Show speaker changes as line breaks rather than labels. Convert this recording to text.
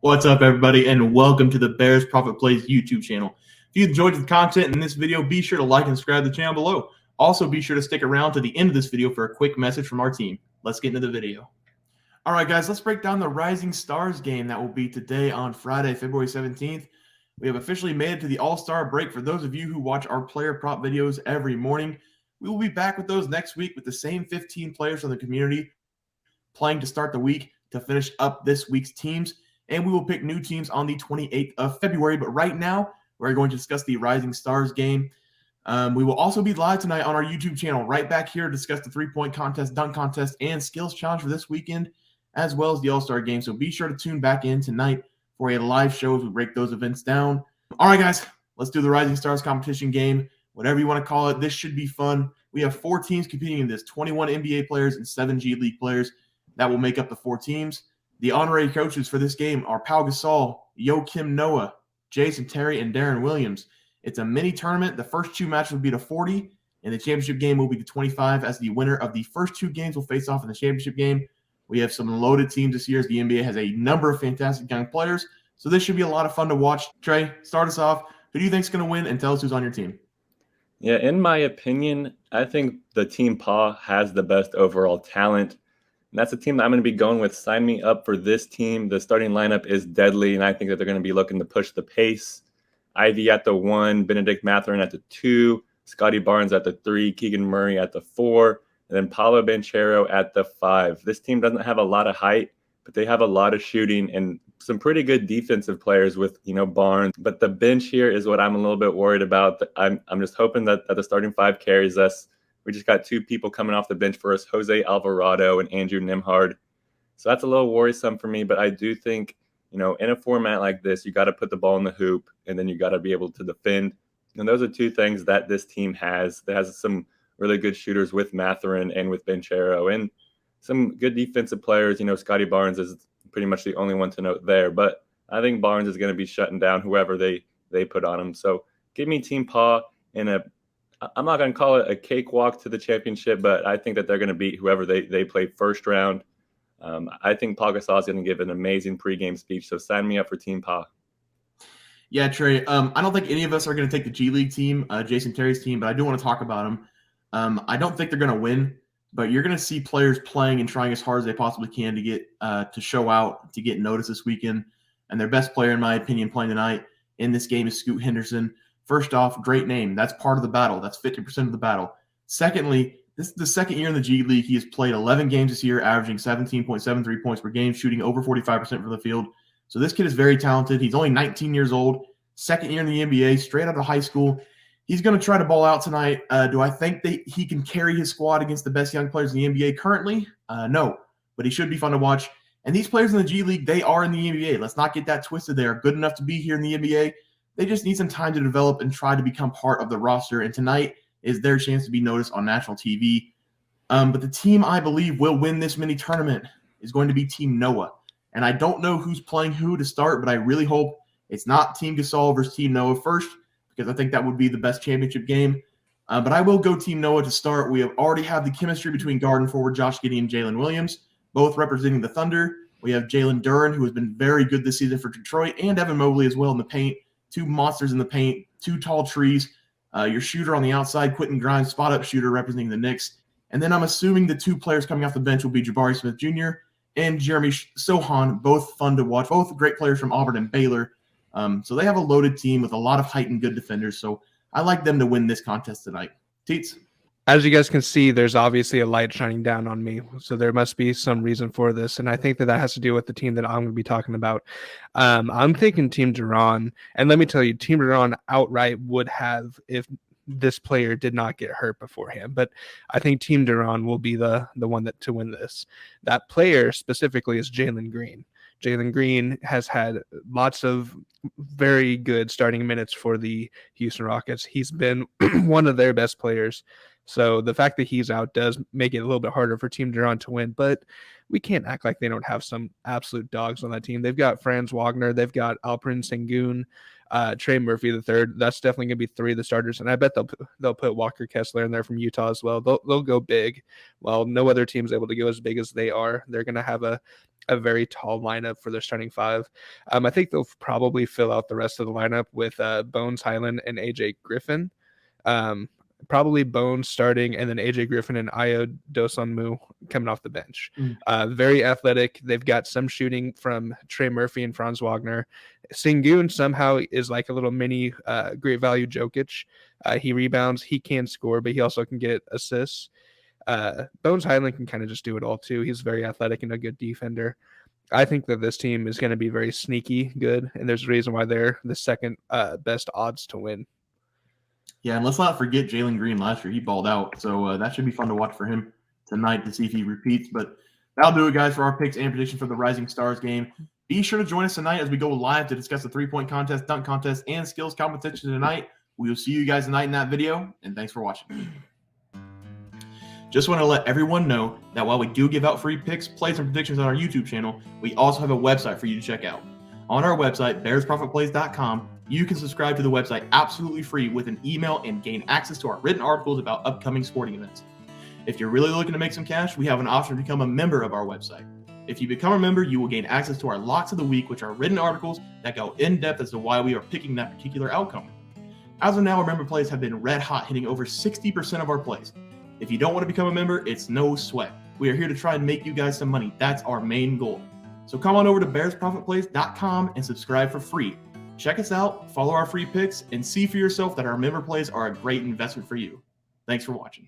What's up, everybody, and welcome to the Bears Profit Plays YouTube channel. If you enjoyed the content in this video, be sure to like and subscribe to the channel below. Also, be sure to stick around to the end of this video for a quick message from our team. Let's get into the video. All right, guys, let's break down the Rising Stars game that will be today on Friday, February 17th. We have officially made it to the All-Star break. For those of you who watch our player prop videos every morning, we will be back with those next week with the same 15 players from the community playing to start the week to finish up this week's teams. And we will pick new teams on the 28th of February. But right now, we're going to discuss the Rising Stars game. We will also be live tonight on our YouTube channel, right back here to discuss the three-point contest, dunk contest, and skills challenge for this weekend, as well as the All-Star game. So be sure to tune back in tonight for a live show as we break those events down. All right, guys, let's do the Rising Stars competition game, whatever you want to call it. This should be fun. We have 4 teams competing in this, 21 NBA players and 7 G League players. That will make up the 4 teams. The honorary coaches for this game are Pau Gasol, Joakim Noah, Jason Terry, and Darren Williams. It's a mini tournament. The first 2 matches will be to 40, and the championship game will be to 25, as the winner of the first 2 games will face off in the championship game. We have some loaded teams this year, as the NBA has a number of fantastic young players, so this should be a lot of fun to watch. Trey, start us off. Who do you think is going to win, and tell us who's on your team?
Yeah, in my opinion, I think the team Paw has the best overall talent. And that's a team that I'm going to be going with. Sign me up for this team. The starting lineup is deadly, and I think that they're going to be looking to push the pace. Ivy at the 1, Benedict Mathurin at the 2, Scotty Barnes at the 3, Keegan Murray at the 4, and then Paolo Banchero at the 5. This team doesn't have a lot of height, but they have a lot of shooting and some pretty good defensive players with, Barnes. But the bench here is what I'm a little bit worried about. I'm just hoping that the starting 5 carries us. We just got 2 people coming off the bench for us, Jose Alvarado and Andrew Nimhard. So that's a little worrisome for me, but I do think, in a format like this, you got to put the ball in the hoop, and then you got to be able to defend. And those are 2 things that this team has. It has some really good shooters with Mathurin and with Banchero, and some good defensive players. Scotty Barnes is pretty much the only one to note there, but I think Barnes is going to be shutting down whoever they put on him. So give me Team Paw in I'm not going to call it a cakewalk to the championship, but I think that they're going to beat whoever they play first round. I think Pau Gasol is going to give an amazing pregame speech, so sign me up for Team Paw.
Yeah, Trey, I don't think any of us are going to take the G League team, Jason Terry's team, but I do want to talk about them. I don't think they're going to win, but you're going to see players playing and trying as hard as they possibly can to get to show out, to get noticed this weekend. And their best player, in my opinion, playing tonight in this game is Scoot Henderson. First off, great name. That's part of the battle. That's 50% of the battle. Secondly, this is the second year in the G League. He has played 11 games this year, averaging 17.73 points per game, shooting over 45% from the field. So this kid is very talented. He's only 19 years old, second year in the NBA, straight out of high school. He's going to try to ball out tonight. Do I think that he can carry his squad against the best young players in the NBA currently? No, but he should be fun to watch. And these players in the G League, they are in the NBA. Let's not get that twisted. They are good enough to be here in the NBA. They just need some time to develop and try to become part of the roster. And tonight is their chance to be noticed on national TV. But the team I believe will win this mini tournament is going to be Team Noah. And I don't know who's playing who to start, but I really hope it's not Team Gasol versus Team Noah first, because I think that would be the best championship game. But I will go Team Noah to start. We have already have the chemistry between guard and forward Josh Giddey and Jalen Williams, both representing the Thunder. We have Jalen Duren, who has been very good this season for Detroit, and Evan Mobley as well in the paint. 2 monsters in the paint, 2 tall trees. Your shooter on the outside, Quentin Grimes, spot-up shooter representing the Knicks. And then I'm assuming the 2 players coming off the bench will be Jabari Smith Jr. and Jeremy Sohan, both fun to watch, both great players from Auburn and Baylor. So they have a loaded team with a lot of height and good defenders. So I like them to win this contest tonight. Teats?
As you guys can see, there's obviously a light shining down on me, so there must be some reason for this, and I think that has to do with the team that I'm going to be talking about. I'm thinking Team Duran, and let me tell you, Team Duran outright would have if this player did not get hurt beforehand, but I think Team Duran will be the one to win this. That player specifically is Jalen Green. Jalen Green has had lots of very good starting minutes for the Houston Rockets. He's been one of their best players. So the fact that he's out does make it a little bit harder for Team Duran to win, but we can't act like they don't have some absolute dogs on that team. They've got Franz Wagner. They've got Alperen Sengun. Trey Murphy the third. That's definitely going to be 3 of the starters, and I bet they'll put Walker Kessler in there from Utah as well. They'll go big. Well, no other team's able to go as big as they are. They're going to have a very tall lineup for their starting 5. I think they'll probably fill out the rest of the lineup with Bones Highland and AJ Griffin. Probably Bones starting, and then AJ Griffin and Ayo Dosunmu coming off the bench. Very athletic. They've got some shooting from Trey Murphy and Franz Wagner. Sengun somehow is like a little mini great value Jokic. He rebounds, he can score, but he also can get assists. Bones Highland can kind of just do it all too. He's very athletic and a good defender. I think that this team is going to be very sneaky good, and there's a reason why they're the second best odds to win.
Yeah, and let's not forget Jalen Green last year. He balled out, so that should be fun to watch for him tonight to see if he repeats. But that'll do it, guys, for our picks and prediction for the Rising Stars game. Be sure to join us tonight as we go live to discuss the three-point contest, dunk contest, and skills competition tonight. We will see you guys tonight in that video, and thanks for watching. Just want to let everyone know that while we do give out free picks, plays, and predictions on our YouTube channel, we also have a website for you to check out. On our website, bearsprofitplays.com, you can subscribe to the website absolutely free with an email and gain access to our written articles about upcoming sporting events. If you're really looking to make some cash, we have an option to become a member of our website. If you become a member, you will gain access to our Locks of the Week, which are written articles that go in depth as to why we are picking that particular outcome. As of now, our member plays have been red hot, hitting over 60% of our plays. If you don't want to become a member, it's no sweat. We are here to try and make you guys some money. That's our main goal. So come on over to bearsprofitplays.com and subscribe for free. Check us out, follow our free picks, and see for yourself that our member plays are a great investment for you. Thanks for watching.